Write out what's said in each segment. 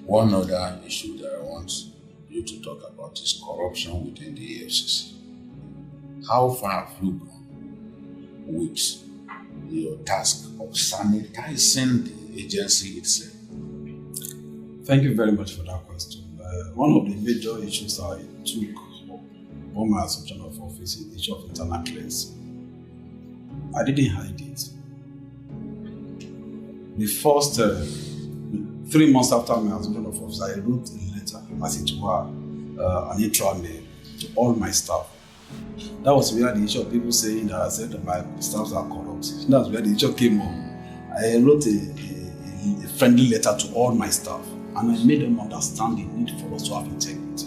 One other issue that I want you to talk about is corruption within the EFCC. How far have you gone with your task of sanitizing the agency itself? Thank you very much for that question. One of the major issues I took on my assumption of office is the issue of internal cleansing. I didn't hide it. The first 3 months after my assumption of office, I wrote a letter, as it were, an intranet to all my staff. That was where the issue of people saying that I said that my staffs are corrupt. That's where the issue came on. I wrote a friendly letter to all my staff, and I made them understand the need for us to have integrity.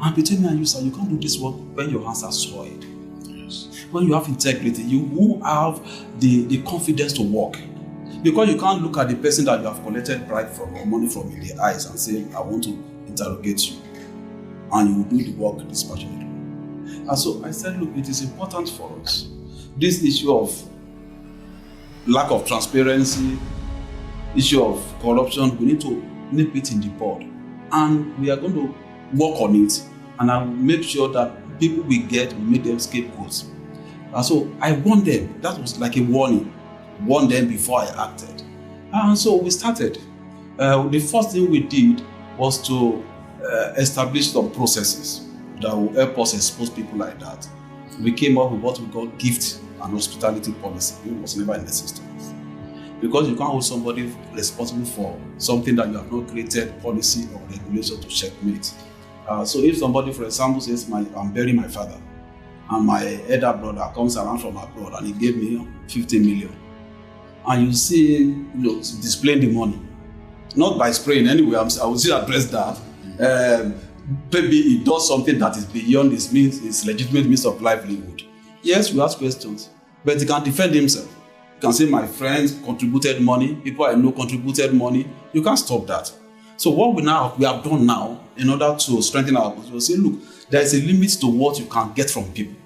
And between me and you, sir, you can't do this work when your hands are soiled. Yes. When you have integrity, you won't have the confidence to work. Because you can't look at the person that you have collected bribe from or money from in the eyes and say, I want to interrogate you. And you will do the work dispassionately. And so I said, look, it is important for us. This issue of lack of transparency, issue of corruption, we need to nip it in the bud. And we are going to work on it. And I will make sure that people we make them scapegoats. And so I warned them. That was like a warning. Warned them before I acted. And so we started. The first thing we did was to establish some processes that will help us expose people like that. We came up with what we call gift and hospitality policy. It was never in the system. Because you can't hold somebody responsible for something that you have not created policy or regulation to checkmate. So if somebody, for example, says, I'm burying my father, and my elder brother comes around from abroad and he gave me 50 million, and you see him displaying the money, not by spraying anyway, I will still address that. Maybe he does something that is beyond his legitimate means of livelihood. Yes, we ask questions, but he can defend himself. You can say, my friends contributed money, people I know contributed money. You can't stop that. So what we have done now, in order to strengthen our position, we say, look, there is a limit to what you can get from people.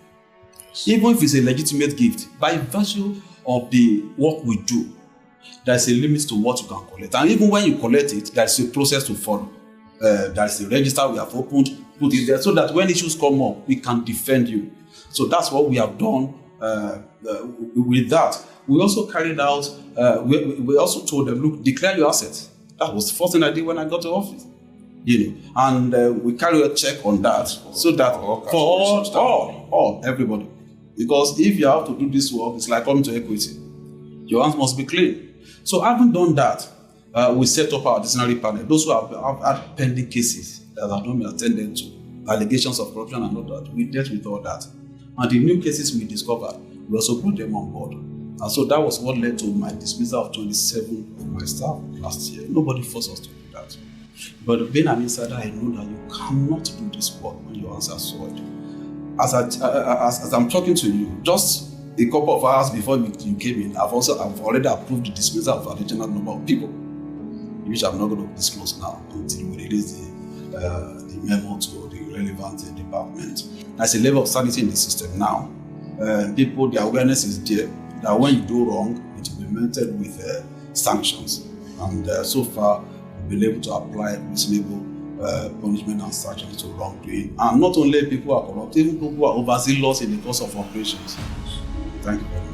Even if it's a legitimate gift, by virtue of the work we do, there is a limit to what you can collect. And even when you collect it, there is a process to follow. There is a register we have opened, put it there, so that when issues come up, we can defend you. So that's what we have done with that. We also carried out, we also told them, look, declare your assets. That was the first thing I did when I got to office. And we carry a check on that, so that for everybody. Because if you have to do this work, it's like coming to equity. Your hands must be clean. So having done that, we set up our disciplinary panel. Those who have had pending cases that have not been attended to, allegations of corruption and all that, we dealt with all that. And the new cases we discovered, we also put them on board. And so that was what led to my dismissal of 27 of my staff last year. Nobody forced us to do that. But being an insider, I know that you cannot do this work when your hands are soiled. As I'm talking to you, just a couple of hours before you came in, I've already approved the dismissal of an additional number of people, which I'm not going to disclose now until we release the memo to the relevant department. There's a level of sanity in the system now. People, the awareness is there that when you do wrong, it will be met with sanctions. And so far, we've been able to apply reasonable punishment and sanctions to wrongdoing. And not only people who are corrupt, even people who are overzealous in the course of operations. Thank you very much.